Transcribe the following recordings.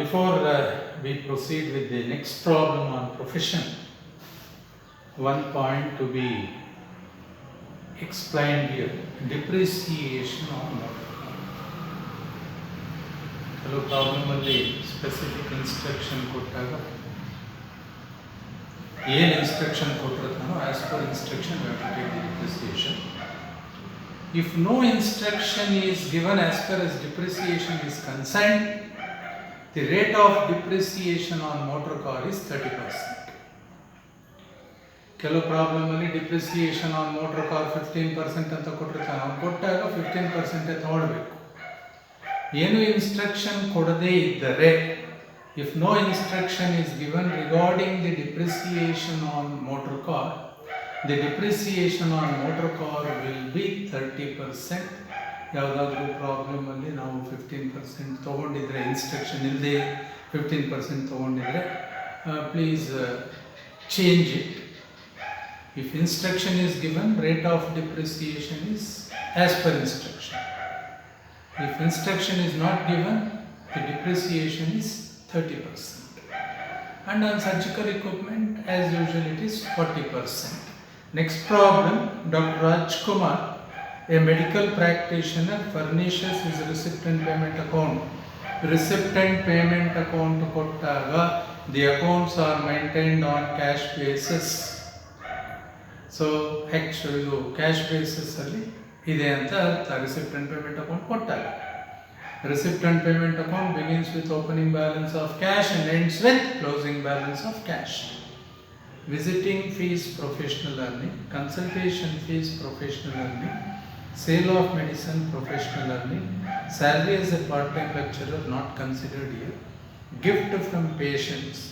Before we proceed with the next problem on profession, one point to be explained here: depreciation on motor car. ಕೆಲವು problem ಅಲ್ಲಿ specific instruction ಕೊಟ್ಟಾಗ ಏನು instruction ಕೊಟ್ಟಿರ್ತಾನೋ as per instruction we have to take the depreciation. If no instruction is given as far as depreciation is concerned, the rate of depreciation on motor car is 30%. ಕೆಲವು problem ಅಲ್ಲಿ depreciation on motor car 15% ಅಂತ ಕೊಟ್ಟಿರ್ತಾನೆ. ಅವ್ನು ಕೊಟ್ಟಾಗ 15% ತಗೊಳ್ಬೇಕು. ಏನು instruction ಕೊಡದೇ ಇದ್ದರೆ, if no instruction is given regarding the depreciation on motor car, the depreciation on motor car will be 30%. ಯಾವುದಾದ್ರೂ ಪ್ರಾಬ್ಲಮ್ ಅಲ್ಲಿ ನಾವು 15% ತಗೊಂಡಿದ್ರೆ, ಇನ್ಸ್ಟ್ರಕ್ಷನ್ ಇಲ್ಲದೆ 15% ತಗೊಂಡಿದ್ರೆ, please change it. If instruction is given, rate of depreciation is as per instruction. If instruction is not given, the depreciation is 30%. And on surgical equipment, as usual, it is 40%. Next problem, Dr. Rajkumar, a medical practitioner, furnishes his recipient payment account. Recipient payment account kottaga, the accounts are maintained on cash basis. So actually ಇದು cash ಬೇಸಿಸಲ್ಲಿ ಇದೆ ಅಂತ ಅರ್ಥ. Receipt and payment account ಕೊಟ್ಟಾಗ receipt and payment account begins with opening balance of cash and ends with closing balance of cash. Visiting fees professional earning, consultation fees professional earning, sale of medicine professional earning, salary as a part time lecturer not considered here, gift from patients.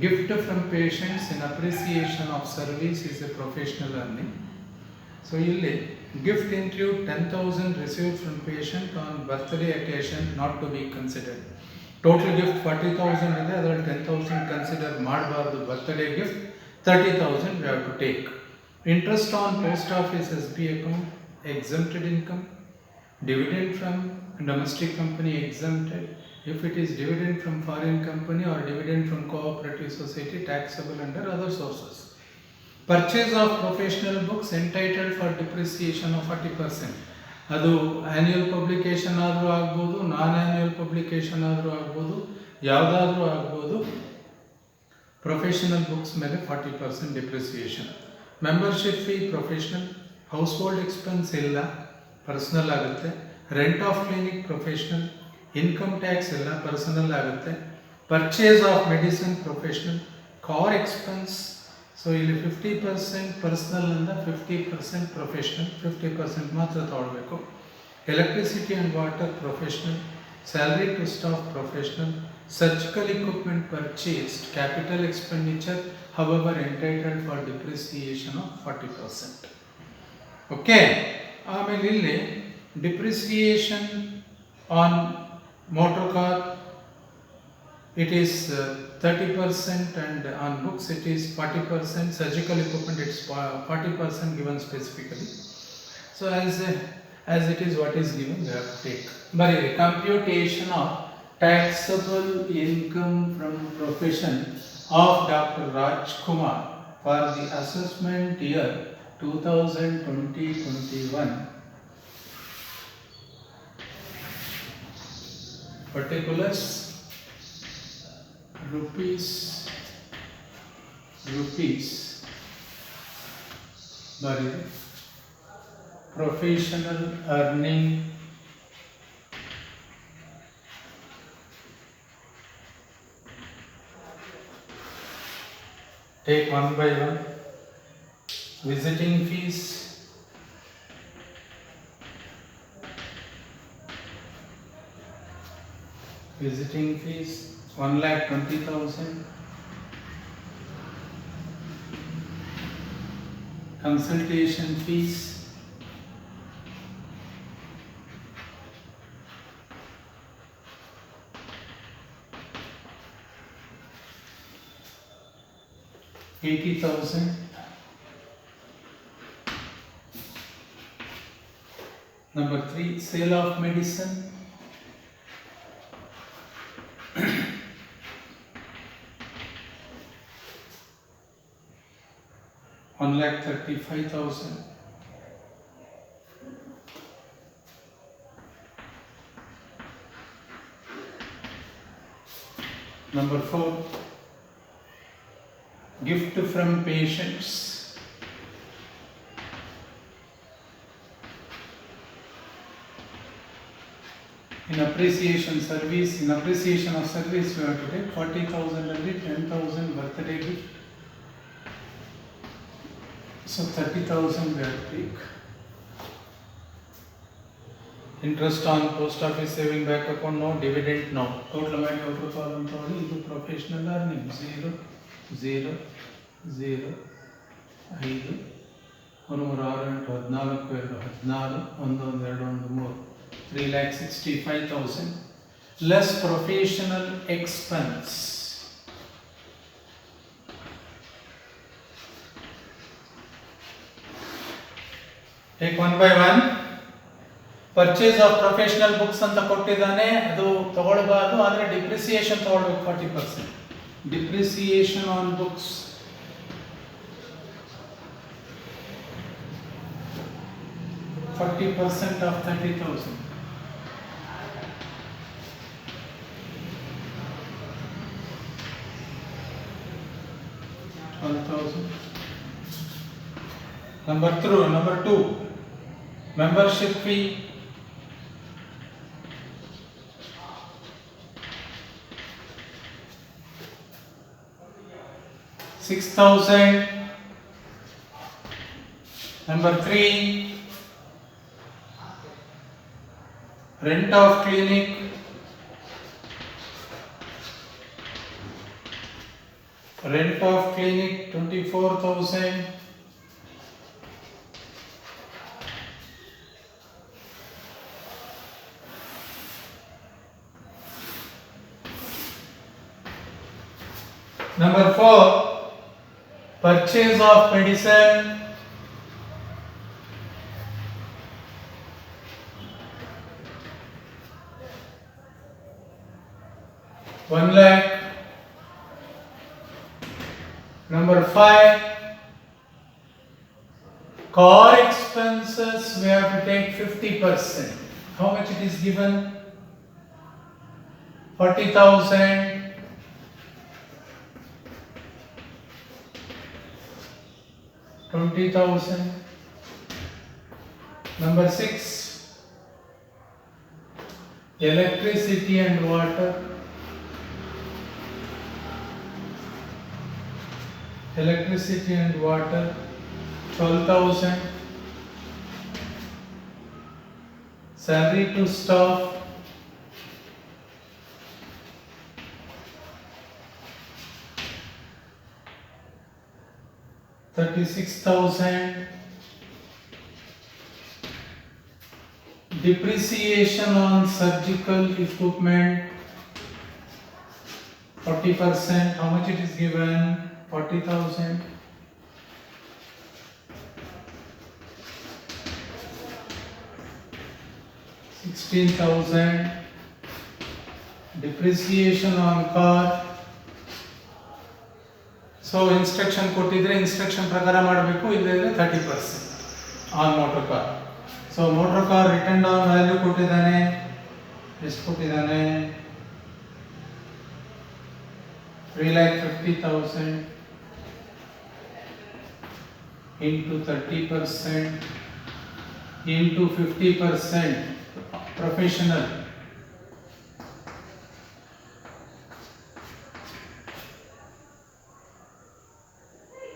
Gift from patients in appreciation of service is a professional earning. So ಇಲ್ಲಿ gift include 10,000 received from patient on birthday occasion not to be considered. Total gift 40,000 ಇದೆ, ಅದರಲ್ಲಿ 10,000 consider ಮಾಡಬಾರ್ದು. Birthday gift 30,000 we have to take. Interest on post office SB account exempted income. Dividend from domestic company exempted. If it is dividend from foreign company or dividend from cooperative society, taxable under other sources. Purchase of professional books entitled for depreciation of 40%. ಅದು annual publication ಆದರೂ ಆಗ್ಬೋದು, ನಾನ್ annual publication ಆದರೂ ಆಗ್ಬೋದು, ಯಾವುದಾದ್ರೂ ಆಗ್ಬೋದು. Professional books ಮೇಲೆ 40% depreciation. Membership fee professional. Household expense ಇಲ್ಲ, personal ಆಗುತ್ತೆ. Rent of clinic professional. Income tax ಎಲ್ಲ ಪರ್ಸನಲ್ ಆಗುತ್ತೆ. Purchase of medicine professional. Car expense, so ಇಲ್ಲಿ 50% ಪರ್ಸನಲ್ ಅಂದ 50% ಪ್ರೊಫೆಷನಲ್, 50% ಮಾತ್ರ ತಗೊಳ್ಬೇಕು. Electricity and water professional. Salary to staff professional. Surgical equipment purchased capital expenditure, however entitled for depreciation of 40%. Okay, ಆಮೇಲೆ ಇಲ್ಲಿ depreciation on motor car it is 30% and on books it is 40%. Surgical equipment it's 40% given specifically. So as it is what is given we have to take. But computation of taxable income from profession of Dr. Rajkumar for the assessment year 2020-21. Particulars rupees bari professional earning take one by one. Visiting fees, visiting fees 1,20,000. Consultation fees 80,000. Number 3, sale of medicine 1,35,000. Number 4, gift from patients. In appreciation of service, we have to take 40,000 and 10,000 birthday gift. So 30,000 we have to take. Interest on post office saving bank account, no. Dividend, no. Total amount of column professional earning 0, 0, 0, 5, 1, 3,65,000 less professional expense. Take one by one. Purchase of professional books ಅಂತ ಕೊಟ್ಟಿದ್ದಾನೆ, ಅದು ತಗೊಳ್ಬಾರ್ದು, ಆದರೆ depreciation ತಗೊಳ್ಬೇಕು 40%. Depreciation on books 40% of 30,000. Number 2, membership fee. 6,000. Number 3, rent of clinic. Rent of clinic 24,000. Number 4, purchase of medicine. One lakh. Number 5, car expenses we have to take 50%. How much it is given? 40,000. 20,000. Number 6, electricity and water. Electricity and water 12,000. Salary to staff 36,000. Depreciation on surgical equipment 40%. How much it is given? 40,000. 16,000. Depreciation on car. So instruction ಕೊಟ್ಟಿದ್ರೆ instruction ಪ್ರಕಾರ ಮಾಡಬೇಕು, ಇಲ್ಲದ್ರೆ 30% on motor car. So motor car return down value ಕೊಟ್ಟಿದ್ದಾನೆ, ಎಷ್ಟು ಕೊಟ್ಟಿದ್ದಾನೆ? 3,50,000 into 30% into 50% professional.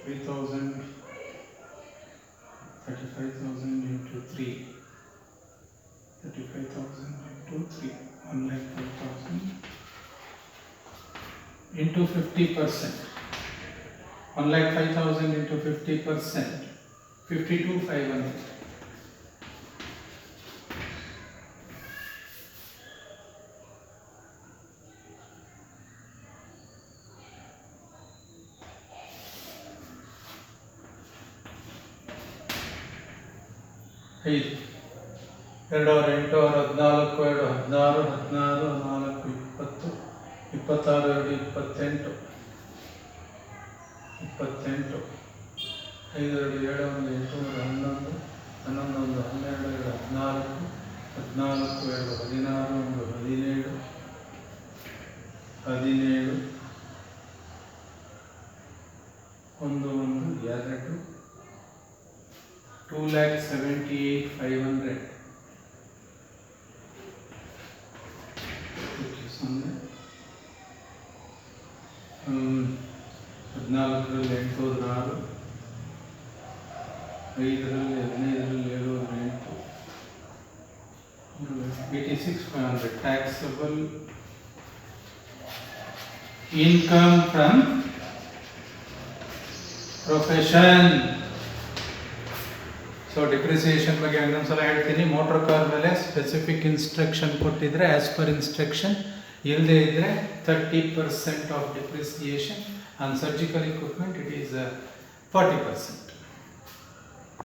3,000, 35,000 into 3, 35,000 into 3, 1,05,000 into 50%. 1,05,000 into 50%, 52,500. Hey, 2 8 14 2 16 16 4 20 26 2 28 28 5 2 7 1 8 11 11 1 12 2 14 14 2 16 1 17 17 1 1 2 2,78,500 14ರಲ್ಲಿ 8 ಹೋದ್ರೆ 6 5ರಲ್ಲಿ 15ರಲ್ಲಿ 7 ಹೋದ್ರೆ 8 86,500 taxable income from profession. So depreciation ಬಗ್ಗೆ ಇನ್ನೊಂದ್ಸಲ ಹೇಳ್ತೀನಿ. ಮೋಟರ್ ಕಾರ್ ಮೇಲೆ ಸ್ಪೆಸಿಫಿಕ್ ಇನ್ಸ್ಟ್ರಕ್ಷನ್ ಕೊಟ್ಟಿದ್ರೆ ಆಸ್ ಪರ್ ಇನ್ಸ್ಟ್ರಕ್ಷನ್, ಇಲ್ಲದೆ ಇದ್ದರೆ 30% of depreciation. On surgical equipment it is 40%.